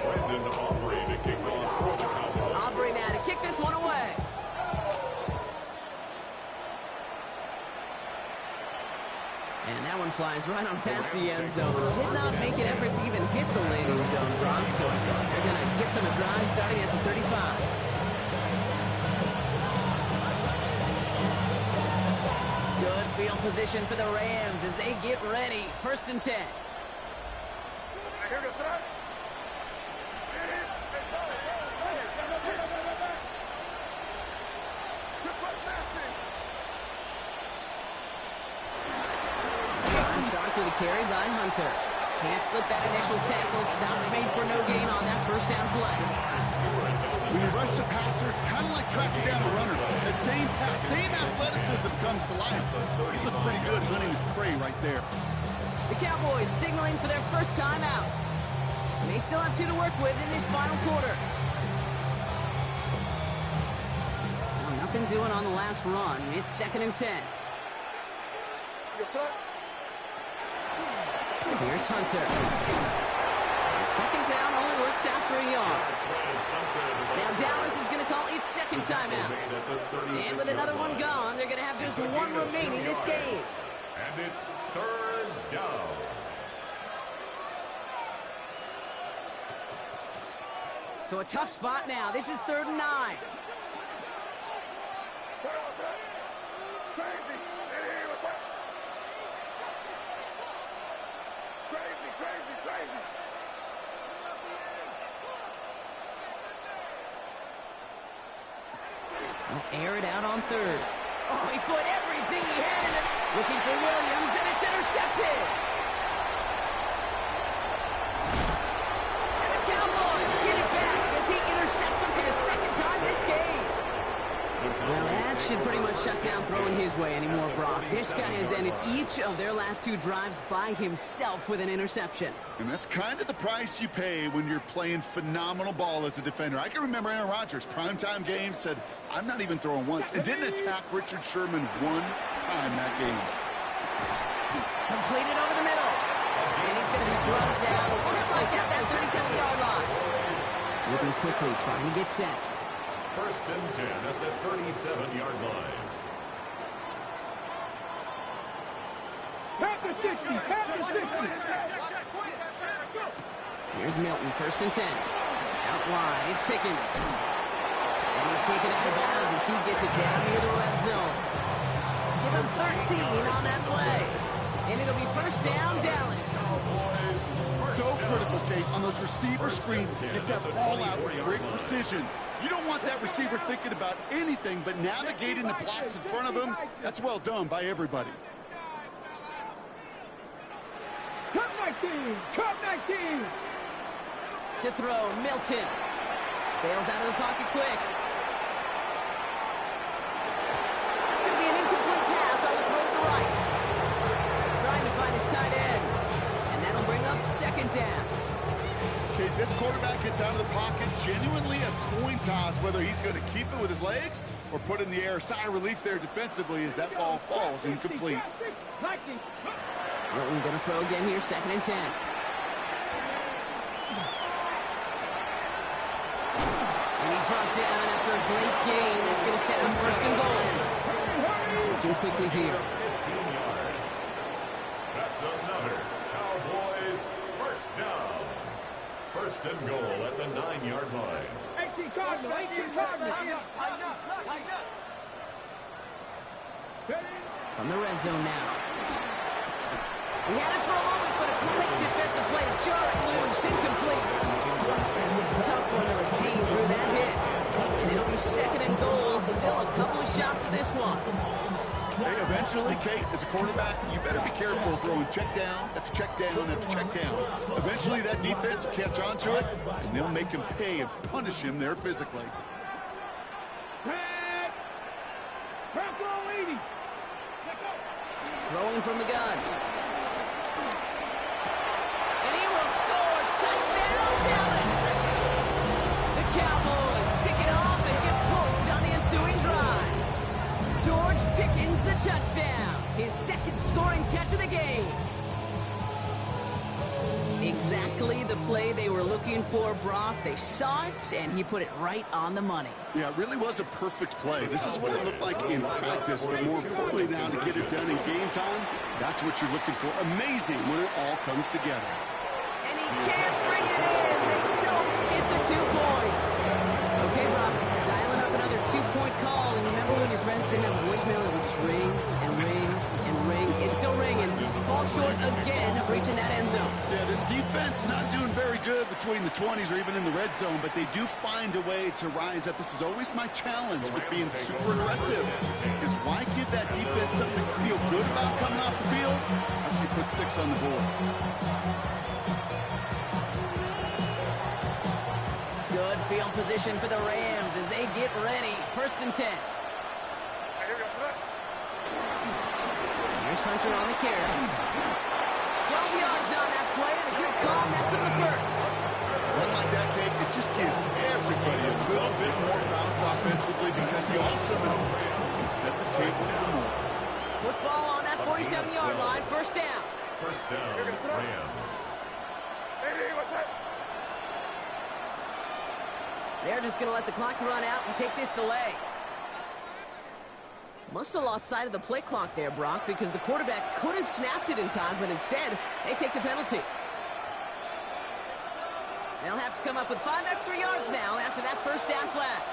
Brandon Aubrey to kick off for the Cowboys. Aubrey now to kick this one away. And that one flies right on past the end zone. Did not make an effort to even hit the landing zone, Brock. So they're going to gift him a drive starting at the 35. Good field position for the Rams as they get ready. 1st and 10. Starts with a carry by Hunter. Can't slip that initial tackle. Stops made for no gain on that 1st down play. When you rush the passer, it's kind of like tracking down a runner. That same athleticism comes to life. He looked pretty good hunting his prey right there. The Cowboys signaling for their first time out. They still have 2 to work with in this final quarter. Well, nothing doing on the last run. It's 2nd and 10. Here's Hunter. And 2nd down only works out for a yard. Now Dallas is going to call its 2nd timeout. And with another one gone, they're going to have just 1 remaining this game. And it's 3rd down. So a tough spot now. This is 3rd and 9. He'll air it out on third. Oh, he put everything he had in it. Looking for Williams, and it's intercepted. And the Cowboys get it back as he intercepts him for the second time this game. Well, that should pretty much shut down throwing his way anymore, Brock. This guy has ended each of their last 2 drives by himself with an interception. And that's kind of the price you pay when you're playing phenomenal ball as a defender. I can remember Aaron Rodgers, primetime game, said, I'm not even throwing once, and didn't attack Richard Sherman one time that game. Completed over the middle. And he's going to be thrown down. Looks like at that 37-yard line. Moving quickly, trying to get set. First and 10 at the 37-yard line. Pat the 60, pat the 60. Here's Milton, first and 10. Out wide, it's Pickens. And he's taken out of bounds as he gets it down near the red zone. Give him 13 on that play. And it'll be first down, Dallas. So critical, Kate, on those receiver screens to get that ball out with great precision. You don't want that receiver thinking about anything but navigating the blocks in front of him. That's well done by everybody. Cut 19, cut 19. To throw, Milton. Bails out of the pocket quick. That's going to be an incomplete pass on the throw to the right. Trying to find his tight end. And that'll bring up second down. Okay, this quarterback gets out of the pocket, genuinely a coin toss, whether he's going to keep it with his legs or put it in the air. Sigh of relief there defensively as that ball falls incomplete. Milton going to throw again here, second and 10. And he's brought down after a great gain. That's going to set up first and goal. Looking quickly here. 15 yards. That's another Cowboys first down. First and goal at the 9-yard line. 18 Cardinal, 18 Cardinal. From the red zone now. He had it for a moment, but a great defensive play to jar it loose, incomplete. Tough one to retain through that hit. And it'll be second and goal. Still a couple of shots to this one. Hey, eventually, Kate, as a quarterback, you better be careful throwing check down after check down after check down. Eventually, that defense will catch on to it, and they'll make him pay and punish him there physically. Throwing from the gun. And he will score. Touchdown, Dallas! The Cowboys pick it off and get points on the ensuing drive. George Pickens the touchdown. His second scoring catch of the game. Exactly the play they were looking for, Brock. They saw it, and he put it right on the money. Yeah, it really was a perfect play. This is what it looked like in practice, but more importantly now to get it done in game time, that's what you're looking for. Amazing when it all comes together. And he can't bring it in. They don't get the 2 points. Okay, Brock, dialing up another 2-point call. And remember when your friends didn't have a voicemail, it would just ring and ring and ring. It's still ringing. Fall short again of reaching that end zone. Yeah, this defense not doing very good between the 20s or even in the red zone, but they do find a way to rise up. This is always my challenge with being super aggressive, is why give that defense something to feel good about coming off the field after you put 6 on the board. Good field position for the Rams as they get ready. First and 10. Here's Hunter on the carry. 12 yards on that play, and a good call nets him the first. One like that, Kate, it just gives everybody a little bit more bounce offensively because you also know you can set the table for more. Football on that 47-yard line. First down. First down, Rams. They're just going to let the clock run out and take this delay. Must have lost sight of the play clock there, Brock, because the quarterback could have snapped it in time, but instead, they take the penalty. They'll have to come up with 5 extra yards now after that first down flag.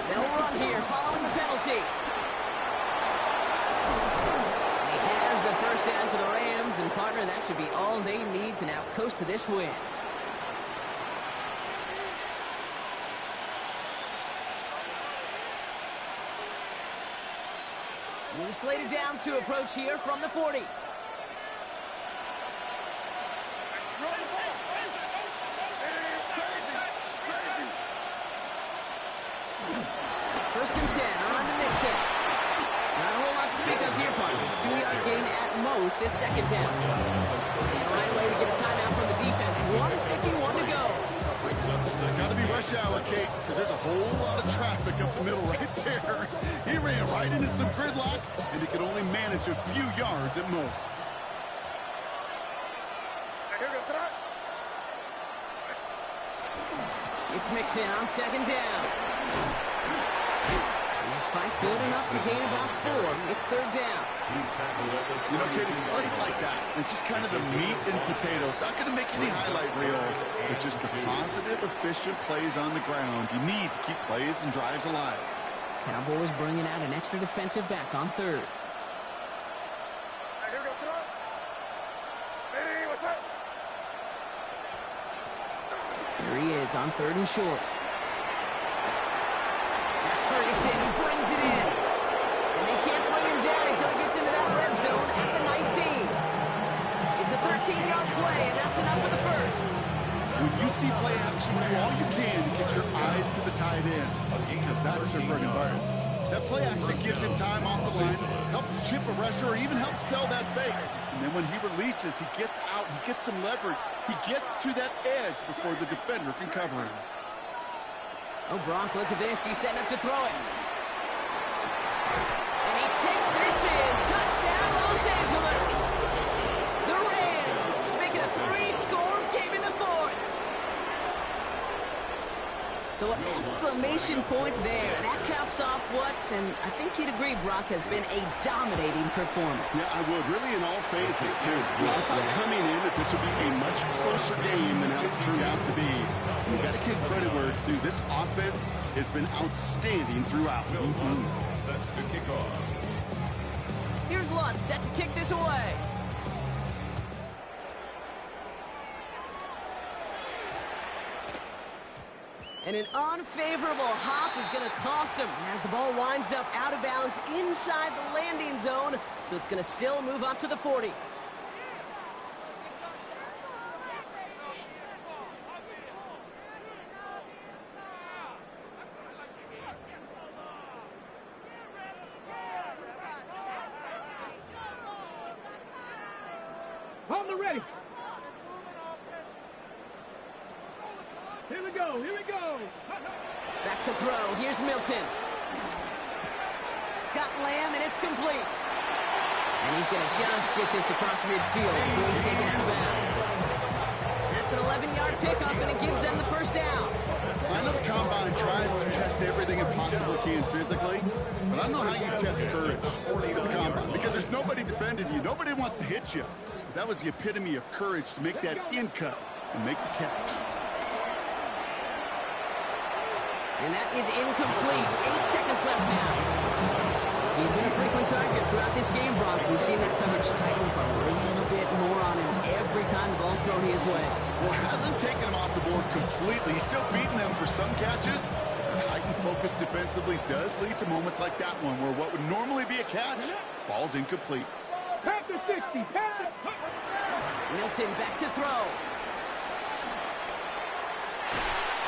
They'll run here following the penalty. He has the first down for the Rams, and partner, that should be all they need to now coast to this win. New slated downs to approach here from the 40. First and 10, on to Mixon. Not a whole lot to speak of here, partner. 2-yard gain at most at second down. And right away we get a timeout from the defense. 1:51 to go. Got to be rush hour, Kate, because there's a whole lot of traffic up the middle right there. He ran right into some gridlock, and he could only manage a few yards at most. It's Mixon on second down. And his fight good enough to gain about 4. It's third down. You know, Kate, it's plays like that. It's just kind of the meat and potatoes. Not going to make any highlight reel, but just the positive, efficient plays on the ground. You need to keep plays and drives alive. Cowboys bringing out an extra defensive back on third. There he is on third and short. That's Ferguson. He brings it in. And they can't bring him down until he gets into that red zone at the 19. It's a 13-yard play, and that's enough for the first. When you see play action, do all you can to get your eyes to the tight end, because that's their bread and butter. That play action gives him time off the line, helps chip a rusher, or even helps sell that fake. And then when he releases, he gets out, he gets some leverage. He gets to that edge before the defender can cover him. Oh, Brock, look at this. He's setting up to throw it. And he takes this in. Touchdown, Los Angeles. The Rams making a 3-score game in the fourth. So an exclamation point there. That caps off what, and I think you'd agree, Brock, has been a dominating performance. Yeah, I would. Really in all phases, too. I thought coming in that this would be a much closer game than how it's turned out to be. You've got to give credit where it's due. This offense has been outstanding throughout. Set to kick off. Here's Lutz set to kick this away. And an unfavorable hop is going to cost him as the ball winds up out of bounds inside the landing zone. So it's going to still move up to the 40. On the ready. Here we go. Here we go. Back to throw. Here's Milton. Got Lamb, and it's complete. And he's going to just get this across midfield before he's taken out of bounds. That's an 11-yard pickup, and it gives them the first down. I know the Combine tries to test everything it possibly can physically, but I don't know how you test courage at the Combine, because there's nobody defending you. Nobody wants to hit you. But that was the epitome of courage to make that in cut and make the catch. And that is incomplete. 8 seconds left now. He's been a frequent target throughout this game, Brock. We've seen that coverage tighten up a little bit more on him every time the ball's thrown his way. Well, hasn't taken him off the board completely. He's still beating them for some catches. Heightened focus defensively does lead to moments like that one, where what would normally be a catch falls incomplete. Pass to 60. Pass. Milton back to throw.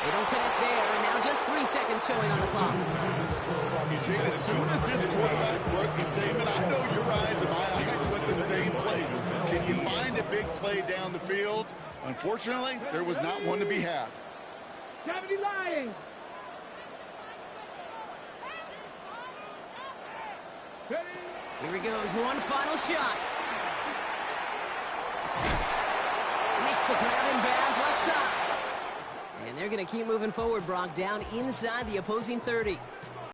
They don't connect there, and now just 3 seconds showing on the clock. As soon as this quarterback broke containment, I know your eyes and my eyes went the same place. Can you find a big play down the field? Unfortunately, there was not one to be had. Cavity lying. Here he goes, one final shot. Makes the grab in bounds left side. And they're going to keep moving forward, Brock, down inside the opposing 30.